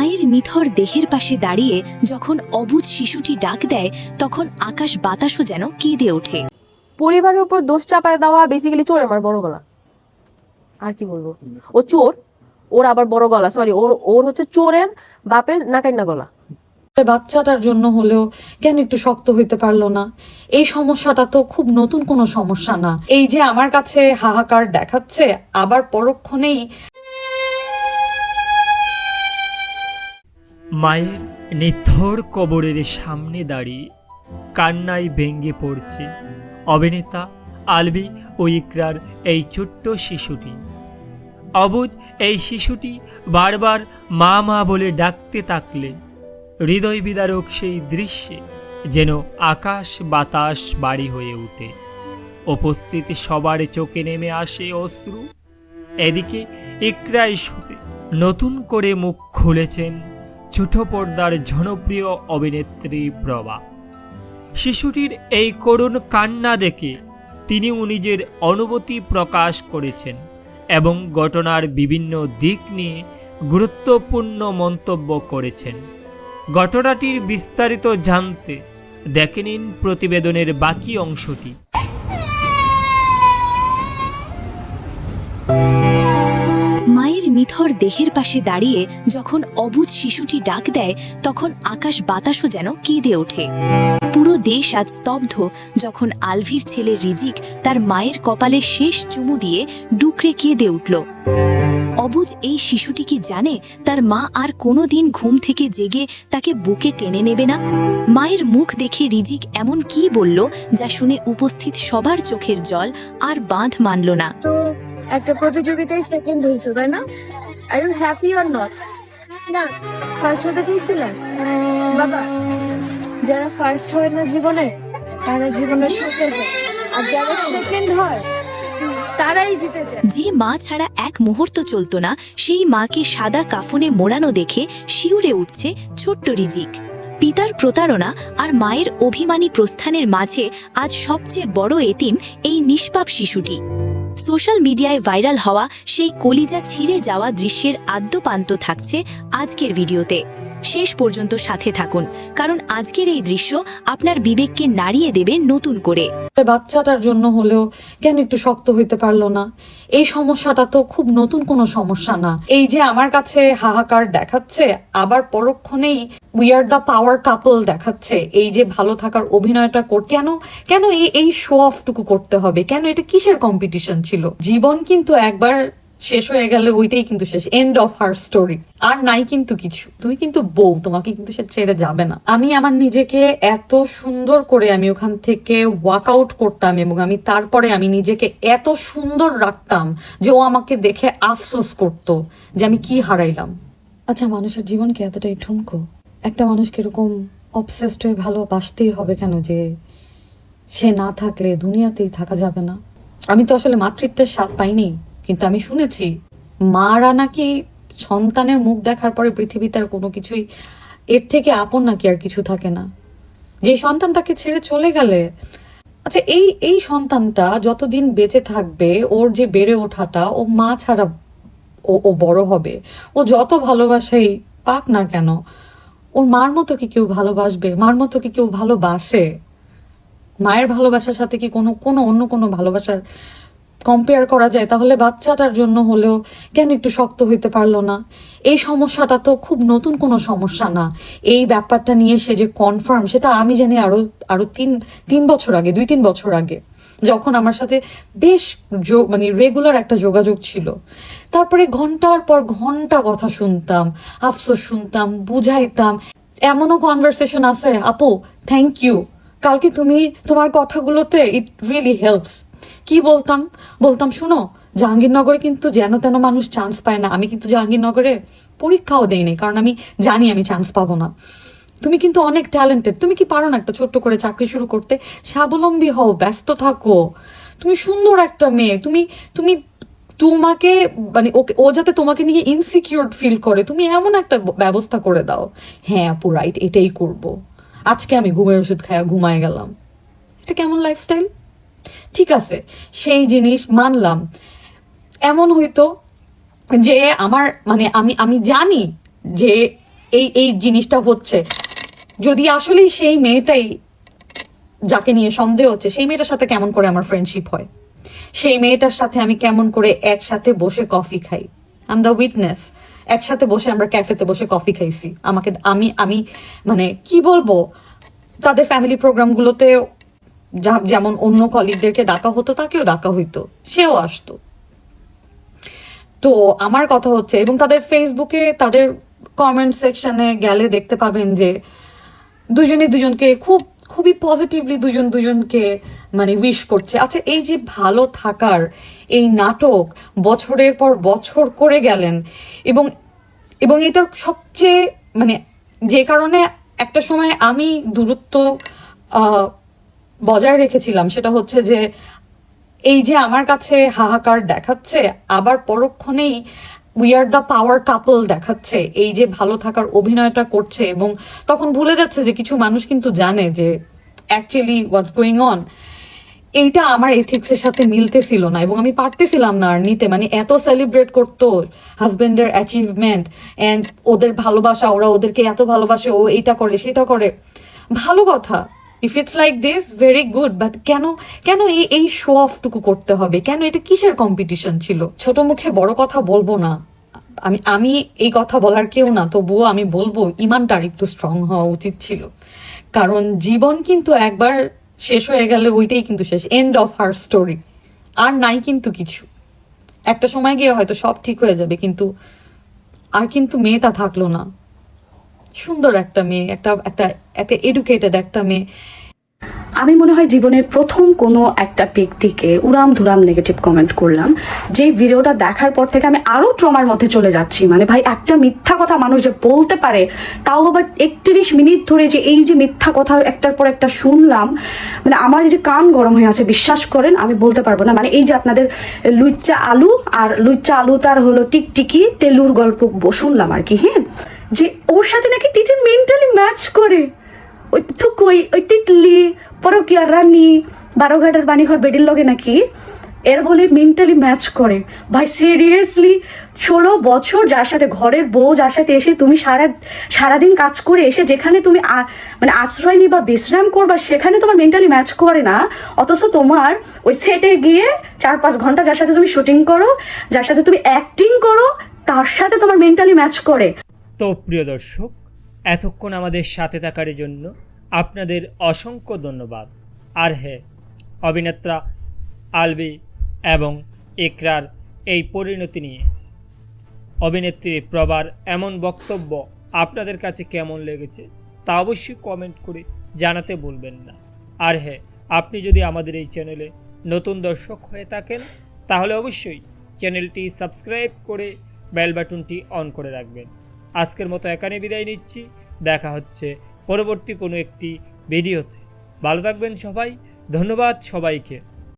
মায়ের নিথর দেহের পাশে দাঁড়িয়ে যখন অবুঝ শিশুটি ডাক দেয়, তখন আকাশ বাতাসও যেন কেঁদে ওঠে। পরিবারের উপর দোষ চাপায় দেওয়া বেসিক্যালি চোর। আমার বড় গলা, আর কি বলবো, ও চোর, ওর আবার বড় গলা, সরি, ওর হচ্ছে চোরের বাপের নাকাইনা গলা। বাচ্চাটার জন্য হলেও কেন একটু শক্ত হইতে পারলো না? এই সমস্যাটা তো খুব নতুন কোনো সমস্যা না। এই যে আমার কাছে হাহাকার দেখাচ্ছে, আবার পরক্ষণেই মায়ের নিথর কবরের সামনে দাঁড়িয়ে কান্নায় ভেঙে পড়ছে অভিনেতা আলভি ও ইকরার এই ছোট্ট শিশুটি। অবুঝ এই শিশুটি বারবার মা মা বলে ডাকতে থাকলে হৃদয় বিদারক সেই দৃশ্যে যেন আকাশ বাতাস বাড়ি হয়ে ওঠে। উপস্থিত সবার চোখে নেমে আসে অশ্রু। এদিকে ইকরা ইস্যুতে নতুন করে মুখ খুলেছেন ছোট পর্দার জনপ্রিয় অভিনেত্রী প্রভা। শিশুটির এই করুণ কান্না দেখে তিনিও নিজের অনুভূতি প্রকাশ করেছেন এবং ঘটনার বিভিন্ন দিক নিয়ে গুরুত্বপূর্ণ মন্তব্য করেছেন। ঘটনাটির বিস্তারিত জানতে দেখে নিন প্রতিবেদনের বাকি অংশটি। মায়ের নিথর দেহের পাশে দাঁড়িয়ে যখন অবুঝ শিশুটি ডাক দেয়, তখন আকাশ বাতাসও যেন কেঁদে ওঠে। পুরো দেশ আজ স্তব্ধ যখন আলভির ছেলে রিজিক তার মায়ের কপালে শেষ চুমু দিয়ে ডুকরে কেঁদে উঠল। অবুঝ এই শিশুটি কি জানে তার মা আর কোনোদিন ঘুম থেকে জেগে তাকে বুকে টেনে নেবে না? মায়ের মুখ দেখে রিজিক এমন কি বলল যা শুনে উপস্থিত সবার চোখের জল আর বাঁধ মানল না। তো একটা প্রতিযোগিতায় সেকেন্ড হয়েছো, তাই না? Are you happy or not? না, ফার্স্ট হতে চেয়েছিলেন? বাবা, যারা ফার্স্ট হয় না জীবনে, তারা জীবনে ঠকে যায়, আর যারা সেকেন্ড হয় তারাই জিতে যায়। যে মা ছাড়া এক মুহূর্ত চলতো না, সেই মাকে সাদা কাফনে মোড়ানো দেখে শিউরে উঠছে ছোট্ট রিজিক। পিতার প্রতারণা আর মায়ের অভিমানী প্রস্থানের মাঝে আজ সবচেয়ে বড় এতিম এই নিষ্পাপ শিশুটি। সোশ্যাল মিডিয়ায় ভাইরাল হওয়া সেই কলিজা ছিঁড়ে যাওয়া দৃশ্যের আদ্যপান্ত থাকছে আজকের ভিডিওতে। শেষ পর্যন্ত সাথে থাকুন, কারণ আজকের এই দৃশ্য আপনার বিবেককে নাড়িয়ে দেবে নতুন করে। বাচ্চাটার জন্য হলেও কেন একটু শক্ত হইতে পারলো না? এই সমস্যাটা তো খুব নতুন কোনো সমস্যা না। এই যে আমার কাছে হাহাকার দেখাচ্ছে, আবার পরক্ষণেই উই আর দ্য পাওয়ার কাপল দেখাচ্ছে। এই যে ভালো থাকার অভিনয়টা কেন কেন এই শো অফটুকু করতে হবে? কেন এটা কিসের কম্পিটিশন ছিল? জীবন কিন্তু একবার শেষ হয়ে গেলে ওইটাই কিন্তু শেষ, এন্ড অফ হার স্টোরি। আর নাই কিন্তু কিছু। তুমি কিন্তু বউ, তোমাকে কিন্তু সে ছেড়ে যাবে না। আমি আমার নিজেকে এত সুন্দর করে আমি ওখান থেকে ওয়াক আউট করতাম এবং তারপরে আমি নিজেকে এত সুন্দর রাখতাম যে ও আমাকে দেখে আফসোস করতো যে আমি কি হারাইলাম। আচ্ছা, মানুষের জীবন কি এতটাই ঠুনকো? একটা মানুষকে এরকম অবসেসড হয়ে ভালোবাসতেই হবে কেন যে সে না থাকলে দুনিয়াতেই থাকা যাবে না? আমি তো আসলে মাতৃত্বের স্বাদ পাইনি, কিন্তু আমি শুনেছি মারা নাকি সন্তানের মুখ দেখার পরে পৃথিবীতে আর কোনো কিছুই এর থেকে আপন নাকি আর কিছু থাকে না। যে সন্তান তাকে ছেড়ে চলে গেলে, আচ্ছা এই সন্তানটা যতদিন বেঁচে থাকবে, ওর যে বেড়ে ওঠাটা, ও মা ছাড়া ও বড় হবে। ও যত ভালোবাসাই পাক না কেন, ওর মার মতো কি কেউ ভালোবাসবে? মার মতো কি কেউ ভালোবাসে? মায়ের ভালোবাসার সাথে কি কোনো অন্য কোনো ভালোবাসার কম্পেয়ার করা যায়? তাহলে বাচ্চাটার জন্য হলেও কেন একটু শক্ত হইতে পারলো না? এই সমস্যাটা তো খুব নতুন কোনো সমস্যা না। এই ব্যাপারটা নিয়ে সে যে কনফার্ম, সেটা আমি জানি আরো তিন বছর আগে, 2-3 বছর আগে, যখন আমার সাথে বেশ রেগুলার একটা যোগাযোগ ছিল। তারপরে ঘন্টার পর ঘন্টা কথা শুনতাম, আফসোস শুনতাম, বুঝাইতাম। এমনও কনভারসেশন আছে, আপু থ্যাংক ইউ, কালকে তুমি তোমার কথাগুলোতে ইট রিয়েলি হেল্পস। কি বলতাম শুনো, জাহাঙ্গীরনগরে কিন্তু যেন তেন মানুষ চান্স পায় না। আমি কিন্তু জাহাঙ্গীরনগরে পরীক্ষাও দেইনি, কারণ আমি জানি আমি চান্স পাবো না। তুমি কিন্তু অনেক ট্যালেন্টেড, তুমি কি পারো না একটা ছোট্ট করে চাকরি শুরু করতে? স্বাবলম্বী হও, ব্যস্ত থাকো, তুমি সুন্দর একটা মেয়ে। তোমাকে ও যাতে তোমাকে নিয়ে ইনসিকিউর ফিল করে, তুমি এমন একটা ব্যবস্থা করে দাও। হ্যাঁ আপু রাইট, এটাই করব। আজকে আমি ঘুমের ওষুধ খায়া ঘুমায় গেলাম। এটা কেমন লাইফস্টাইল? ঠিক আছে, সেই জিনিস মানলাম। এমন হইতো যে আমার আমি জানি যে এই এই জিনিসটা হচ্ছে, যদি আসলেই সেই মেয়েটাই যাকে নিয়ে সন্দেহ হচ্ছে, সেই মেয়েটার সাথে কেমন করে আমার ফ্রেন্ডশিপ হয়, সেই মেয়েটার সাথে আমি কেমন করে একসাথে বসে কফি খাই, আই এম দ্য উইটনেস। একসাথে বসে আমরা ক্যাফেতে বসে কফি খাইছি, আমাকে আমি আমি মানে কি বলবো, তাদের ফ্যামিলি প্রোগ্রামগুলোতে যেমন অন্য কলিগদেরকে ডাকা হতো তাকেও ডাকা হইতো, সেও আসতো। তো আমার কথা হচ্ছে, এবং তাদের ফেসবুকে তাদের কমেন্ট সেকশনে গেলে দেখতে পাবেন যে দুজনে দুজনকে খুবই পজিটিভলি দুজনকে মানে উইশ করছে। আচ্ছা, এই যে ভালো থাকার এই নাটক বছরের পর বছর করে গেলেন, এবং এবং এটার সবচেয়ে মানে যে কারণে একটা সময় আমি দূরত্ব বজায় রেখেছিলাম, সেটা হচ্ছে যে এই যে আমার কাছে হাহাকার দেখাচ্ছে, আবার পরক্ষণেই উই আর দ্য পাওয়ার কাপল দেখাচ্ছে, এই যে ভালো থাকার অভিনয়টা করছে, এবং তখন ভুলে যাচ্ছে যে কিছু মানুষ কিন্তু জানে যে অ্যাকচুয়ালি হোয়াটস গোয়িং অন। এইটা আমার এথিক্সের সাথে মিলতেছিল না, এবং আমি পারতেছিলাম না আর নিতে। মানে এত সেলিব্রেট করতো হাজবেন্ডের অ্যাচিভমেন্ট অ্যান্ড ওদের ভালোবাসা, ওরা ওদেরকে এত ভালোবাসে, ও এইটা করে সেটা করে, ভালো কথা, if it's like this very good, but কেন এই শো অফটুকু করতে হবে? কেন? এটা কিসের কম্পিটিশন ছিল? ছোট মুখে বড় কথা বলবো না, আমি এই কথা বলার কেউ না, তবুও আমি বলবো ইমানটা আর একটু স্ট্রং হওয়া উচিত ছিল। কারণ জীবন কিন্তু একবার শেষ হয়ে গেলে ওইটাই কিন্তু শেষ, এন্ড অফ হার স্টোরি, আর নাই কিন্তু কিছু। একটা সময় গিয়ে হয়তো সব ঠিক হয়ে যাবে, কিন্তু আর কিন্তু মেয়েটা থাকলো না, সুন্দর একটা মেয়ে, একটা এডুকেটেড একটা মেয়ে। আমি মনে হয় জীবনের প্রথম কোনো একটা ব্যক্তিকে উড়াম ধুরাম নেগেটিভ কমেন্ট করলাম, যে ভিডিওটা দেখার পর থেকে আমি আরো ট্রমার মধ্যে চলে যাচ্ছি। মানে ভাই, একটা মিথ্যা কথা মানুষ যে বলতে পারে, তাও আবার 31 মিনিট ধরে, যে এই যে মিথ্যা কথা একটার পর একটা শুনলাম, মানে আমার এই যে কান গরম হয়ে আছে, বিশ্বাস করেন আমি বলতে পারবো না। মানে এই যে আপনাদের লুচ্চা আলু তার হলো টিকটিকি তেলুর গল্প শুনলাম আর কি, হ্যাঁ, যে ওর সাথে নাকি তিতির মেন্টালি ম্যাচ করে, ওই থুকুই, ওই তিতলি, পরকিয়া রানী, 12 ঘাটের বাণীঘর বেডির লগে নাকি এর বলে মেন্টালি ম্যাচ করে। ভাই সিরিয়াসলি, 16 বছর যার সাথে, ঘরের বউ যার সাথে এসে তুমি সারাদিন কাজ করে এসে যেখানে তুমি মানে আশ্রয় নিবা, বিশ্রাম করবা, সেখানে তোমার মেন্টালি ম্যাচ করে না, অথচ তোমার ওই সেটে গিয়ে 4-5 ঘন্টা যার সাথে তুমি শুটিং করো, যার সাথে তুমি অ্যাক্টিং করো, তার সাথে তোমার মেন্টালি ম্যাচ করে। তো প্রিয় দর্শক, এতক্ষণ আমাদের সাথে থাকার জন্য আপনাদের অসংখ্য ধন্যবাদ। আর হ্যাঁ, অভিনেত্রা আলভি এবং ইকরার এই পরিণতি নিয়ে অভিনেত্রী প্রভার এমন বক্তব্য আপনাদের কাছে কেমন লেগেছে তা অবশ্যই কমেন্ট করে জানাতে ভুলবেন না। আর হ্যাঁ, আপনি যদি আমাদের এই চ্যানেলে নতুন দর্শক হয়ে থাকেন, তাহলে অবশ্যই চ্যানেলটি সাবস্ক্রাইব করে বেল বাটনটি অন করে রাখবেন। আজকের মতো এখানে বিদায় নিচ্ছি, দেখা হচ্ছে পরবর্তী কোনো একটি ভিডিওতে। ভালো থাকবেন সবাই, ধন্যবাদ সবাইকে।